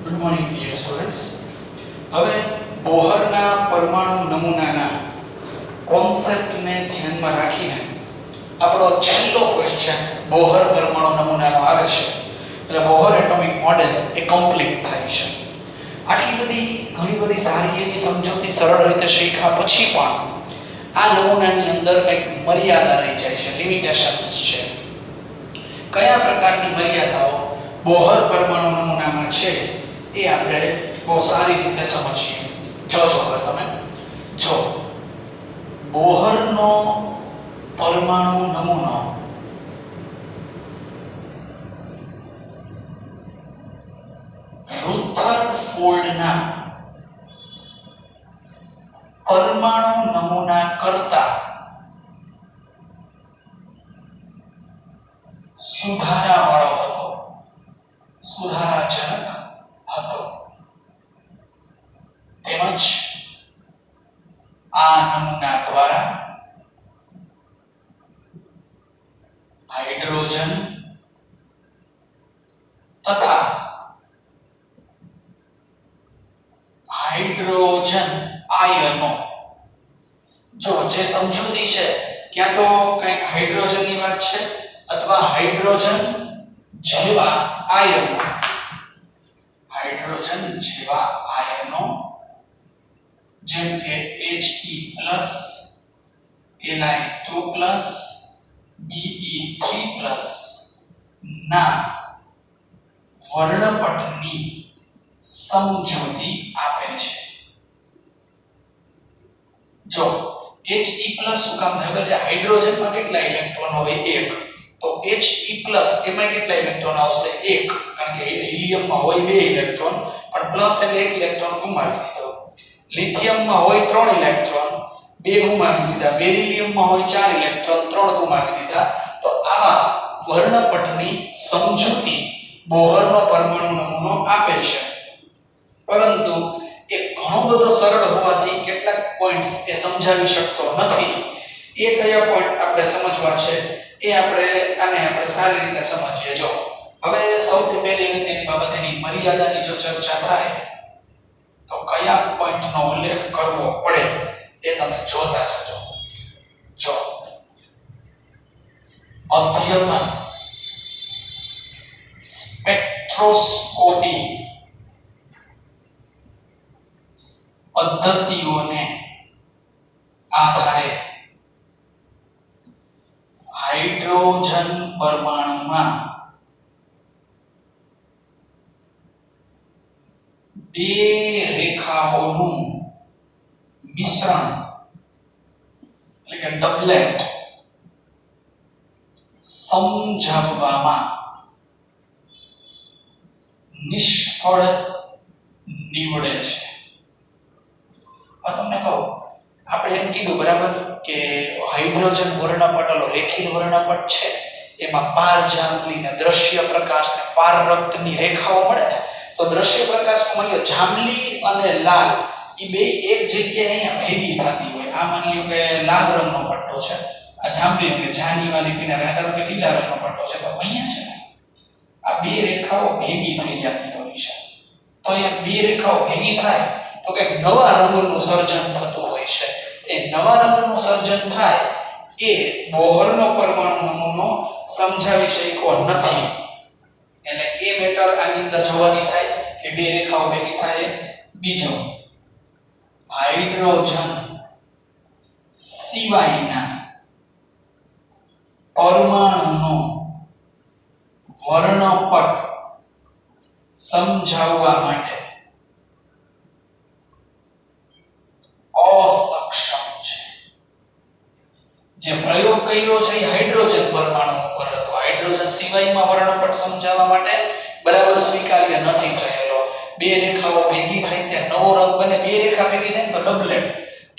Good morning dear students. હવે બોહરના પરમાણુ નમૂનાના કોન્સેપ્ટને ધ્યાનમાં રાખીને આપણો છેલ્લો ક્વેશ્ચન બોહર પરમાણુ નમૂનાનો આવે છે. એટલે બોહર એટોમિક મોડેલ એ કમ્પ્લીટ થાય છે. આટલી ઘણી બધી સારી એવી સમજૂતી સરળ રીતે શીખ્યા પછી પણ આ નમૂનાની અંદર કંઈક મર્યાદા રહી જાય છે, લિમિટેશન્સ છે. કયા પ્રકારની મર્યાદાઓ બોહર પરમાણુ નમૂનામાં છે એ આપણે બહુ સારી રીતે સમજીએ. જોજો હવે તમે જો બોહરનો પરમાણુ નમૂનો રુથરફોર્ડના પરમાણુ નમૂના કરતા સુધારાવાળો હતો, સુધારાજનક હતો. તેમજ આ નમૂના દ્વારા હાઇડ્રોજન તથા હાઇડ્રોજન આયનો, જો જે સમજૂતી છે ક્યાં તો કંઈક હાઇડ્રોજનની વાત છે અથવા હાઇડ્રોજન જેવા આયનો, હાઇડ્રોજન જેવા આયનો જેમ કે He+, Li2+, Be3+ ના વર્ણપટની સમજૂતી આપેલ છે. જો He+ શું કામ થાય છે? હાઇડ્રોજનમાં કેટલા ઇલેક્ટ્રોન હોય? 1. તો He+ એમાં કેટલા ઇલેક્ટ્રોન આવશે? 1. કારણ કે હિલિયમમાં હોય 2 ઇલેક્ટ્રોન, પણ પ્લસ એટલે 1 ઇલેક્ટ્રોન ગુમાવી દીધો. લિથિયમમાં હોય 3 ઇલેક્ટ્રોન, 2 ગુમાવી દીધા. બેરિલિયમમાં હોય 4 ઇલેક્ટ્રોન, 3 ગુમાવી દીધા. તો આવા વર્ણપટની સમજૂતી બોહરનો પરમાણુ નમૂનો આપે છે. પરંતુ એ ઘણો બધો સરળ હોવાથી કેટલાક પોઈન્ટ્સ એ સમજાવી શકતો નથી. એ કયા પોઈન્ટ આપણે સમજવા છે એ આપણે સારી રીતે સમજીએ. જો હવે સૌથી પહેલી અગત્યની બાબત એની મર્યાદાની જો ચર્ચા થાય તો કયા પોઈન્ટનો ઉલ્લેખ કરવો પડે એ તમે જોતા જજો. જો અદ્યતન સ્પેક્ટ્રોસ્કોપી પદ્ધતિઓને આધારે હાઇડ્રોજન પરમાણુમાં 2 રેખાઓનું મિશ્રણ એટલે કે ડબલેટ સમજાવવામાં નિષ્ફળ નીવડે છે. તમને કહું, આપણે એમ કીધું બરાબર કે હાઇડ્રોજન વર્ણપટલો રેખીય વર્ણપટ છે, એમાં પારજાંબલીને દ્રશ્ય પ્રકાશ ને પારરક્તની રેખાઓ મળે ને, તો દ્રશ્ય પ્રકાશમાં મળ્યો જાંબલી અને લાલ એ બે એક જગ્યાએ અહીંયા ભેગી થતી હોય. આ માની લો કે લાલ રંગનો પટ્ટો છે, આ જાંબલી કે જાની વાળી કિનારે ધારો કે લીલા રંગનો પટ્ટો છે, તો અહીંયા છે ને આ બે રેખાઓ ભેગી થઈ જતી હોય છે. તો અહીંયા બે રેખાઓ ભેગી થાય તો કે નવા રંગનું સર્જન થતું હોય છે. એ નવા રંગનું સર્જન થાય એ બોહરનો પરમાણુ નમૂનો સમજાવી શક્યો નથી. એટલે એ મેટર આની અંદર જોવાની થાય કે બે રેખાઓ ભેગી થાય. બીજો, હાઇડ્રોજન સિવાયના પરમાણુનો વર્ણપટ સમજાવવા માટે અસક્ષમ છે. જે પ્રયોગ કર્યો છે એ હાઇડ્રોજન પરમાણુ ઉપર હતો. હાઇડ્રોજન સિવાયમાં વર્ણપટ સમજાવવા માટે બરાબર સ્વીકાર્ય નથી થયેલો. બે રેખાઓ ભેગી થાય ત્યાં નવો રંગ બને. બે રેખા ભેગી થાય તો ડબલેટ,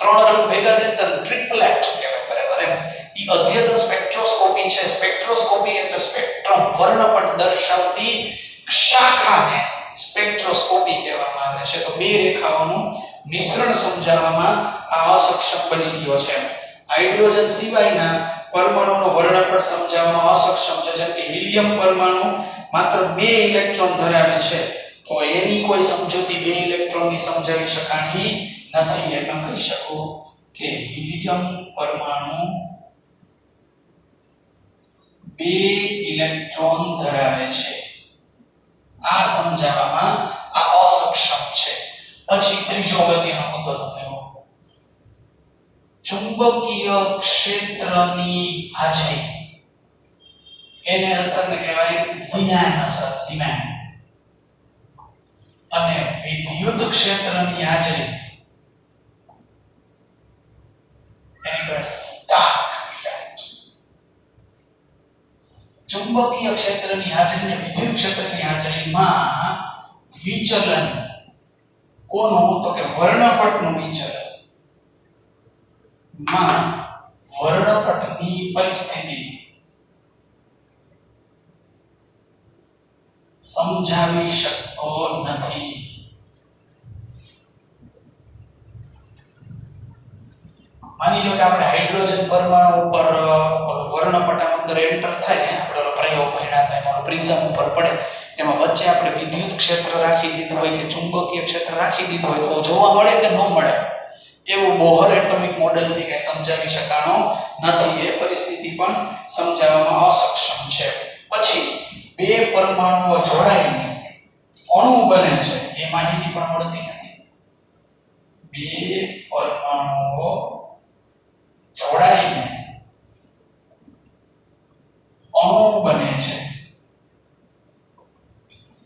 3 રંગ ભેગા થાય તો ટ્રિપલેટ કહેવાય. બરાબર એમ ઈ અદ્યતન સ્પેક્ટ્રોસ્કોપી છે. સ્પેક્ટ્રોસ્કોપી એટલે સ્પેક્ટ્રમ વર્ણપટ દર્શાવતી શાખાને સ્પેક્ટ્રોસ્કોપી કહેવામાં આવે છે. તો બે રેખાઓનું મિશ્રણ સમજાવવામાં આ અસક્ષમ બની ગયો છે. હાઇડ્રોજન સિવાયના પરમાણુનો વર્ણપટ સમજાવવામાં અસક્ષમ છે. જેમ કે હિલિયમ પરમાણુ માત્ર 2 ઇલેક્ટ્રોન ધરાવે છે, તો એની કોઈ સમજૂતી બે ઇલેક્ટ્રોનની સમજાવી શકાણી નથી એટલે હું કહી શકું કે હિલિયમ પરમાણુ બે ઇલેક્ટ્રોન ધરાવે છે આ સમજાવવામાં આ અસક્ષમ છે પછી ત્રીજો અગત્યનો મુદ્દો તમને ચુંબકીય ક્ષેત્રની હાજરી એને અસરને કહેવાય ઝીમેન અસર ઝીમેન અને વિદ્યુત ક્ષેત્રની હાજરી એને કહેવાય સ્ટાર્ક ઇફેક્ટ ચુંબકીય ક્ષેત્રની હાજરી અને વિદ્યુત ક્ષેત્રની હાજરીમાં વિચલન કોનું તો કે વર્ણપટનું વિચલન માં વર્ણપટની પરિસ્થિતિ સમજાવી શકતો નથી માની લો કે આપણે હાઇડ્રોજન પરમાણુ ઉપર વર્ણપટ અંદર એન્ટર થાય ને આપણે પ્રયોગ ભણ્યા હતા એમાં પ્રિઝમ ઉપર પડે એમાં વચ્ચે આપણે વિદ્યુત ક્ષેત્ર રાખી દીધું હોય કે ચુંબકીય ક્ષેત્ર રાખી દીધું હોય તો જોવા મળે કે ન મળે એવું બોહર એટોમિક મોડેલથી કઈ સમજાવી શકાણો નથી એ પરિસ્થિતિ પણ સમજાવવામાં અસક્ષમ છે પછી બે પરમાણુઓ જોડાઈને અણુ બને છે એ માહિતી પણ મળતી નથી બે પરમાણુઓ જોડાઈને અણુ બને છે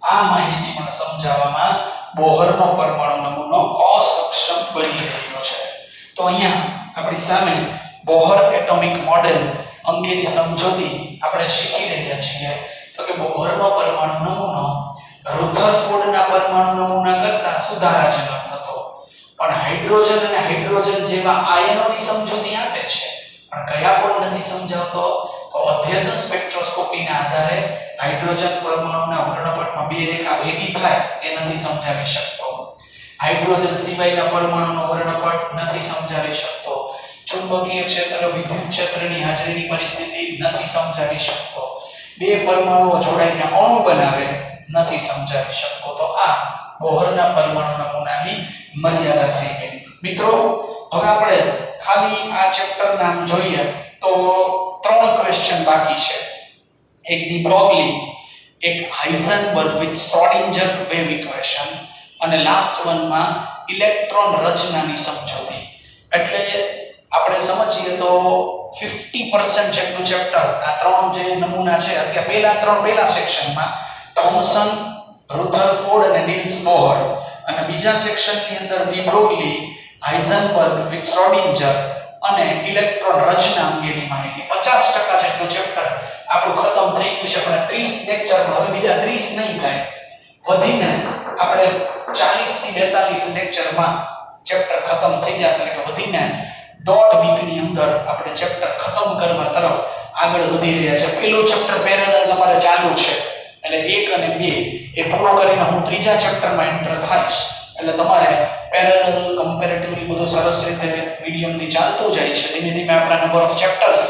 આ માહિતી પણ સમજાવવામાં બોહરનો પરમાણુ નમૂનો અસક્ષમ બની રહ્યો છે તો અહીંયા આપણી સામે બોહર એટોમિક મોડેલ અંગેની સમજૂતી આપણે શીખી રહ્યા છીએ તો કે બોહરનો પરમાણુ નમૂનો રુધરફોર્ડના પરમાણુ નમૂના કરતાં સુધારાજનક હતો પણ હાઇડ્રોજન અને હાઇડ્રોજન જેવા આયનોની સમજૂતી આપે છે પણ કયા પણ નથી સમજાવતો તો અધ્યતન સ્પેક્ટ્રોસ્કોપીના આધારે હાઇડ્રોજન પરમાણુના વર્ણપટમાં બે રેખા ભેગી થાય એ નથી સમજાવી શકતો હાઇડ્રોજન સિવાયના પરમાણુનો વર્ણપટ નથી સમજાવી શકતો ચુંબકીય ક્ષેત્ર વિદ્યુત ક્ષેત્રની હાજરીની પરિસ્થિતિ નથી સમજાવી શકતો બે પરમાણુઓ જોડાઈને અણુ બનાવે નથી સમજાવી શકતો તો આ બોહરના પરમાણુ નમૂનાની મર્યાદા થઈ ગઈ મિત્રો હવે આપણે ખાલી આ ચેપ્ટર નામ જોઈએ તો 3 ક્વેશ્ચન બાકી છે એક દી બ્રોગલી એક Heisenberg with Schrodinger wave equation અને લાસ્ટ વનમાં ઇલેક્ટ્રોન રચનાની સમજૂતી એટલે આપણે સમજીએ તો 50% જેટલું ચેપ્ટર આ 3 જે નમૂના છે અત્યારે પહેલા સેક્શનમાં થોમ્સન રુધરફોર્ડ અને નીલ્સ બોહર અને બીજા સેક્શનની અંદર દી બ્રોગલી હાઇઝનબર્ગ વિથ શ્રોડિંજર અને ઇલેક્ટ્રોન રચના અંગેની માહિતી 50% જેટલું ચેપ્ટર આપણું ખતમ થઈ ગયું છે પણ 30 લેક્ચરમાં હવે બીજા 30 નહીં થાય વધીને આપણે 40 થી 42 લેક્ચરમાં ચેપ્ટર ખતમ થઈ જશે એટલે કે વધીને દોઢ વીકની અંદર આપણે ચેપ્ટર ખતમ કરવા તરફ આગળ વધી રહ્યા છે પહેલું ચેપ્ટર પેરેલલ તમારે ચાલુ છે એટલે 1 અને 2 એ પૂરો કરીને હું ત્રીજા ચેપ્ટરમાં એન્ટર થાઈશ એટલે તમારે પેરેલલ કમ્પેરેટિવલી બધું સરસ રીતે મીડિયમથી ચાલતું જાય છે ધીમે ધીમે આપણા નંબર ઓફ ચેપ્ટર્સ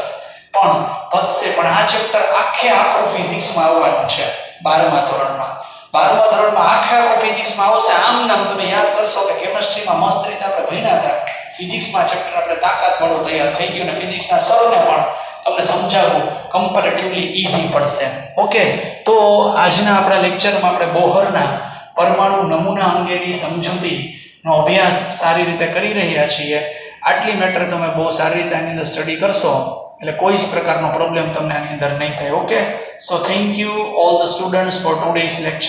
પણ વધશે પણ આ ચેપ્ટર આખું ફિઝિક્સમાં આવવાનું છે 12મા ધોરણમાં 12મા ધોરણમાં આખું ફિઝિક્સમાં આવશે આમ નામ તમે યાદ કરશો કે કેમિસ્ટ્રીમાં મસ્ત રીતે આપણે ભણ્યા હતા ફિઝિક્સમાં ચેપ્ટર આપણે તાકાત વાળો તૈયાર થઈ ગયો અને ફિઝિક્સના સરને પણ તમને સમજાવવું કમ્પેરેટિવલી ઈઝી પડશે ઓકે તો આજના આપણા લેક્ચરમાં આપણે બોહરના પરમાણુ નમૂના અંગેની સમજૂતીનો અભ્યાસ સારી રીતે કરી રહ્યા છીએ આટલી મેટર તમે બહુ સારી રીતે આની અંદર સ્ટડી કરશો એટલે કોઈ જ પ્રકારનો પ્રોબ્લેમ તમને આની અંદર નહીં થાય okay so thank you all the students four today's lecture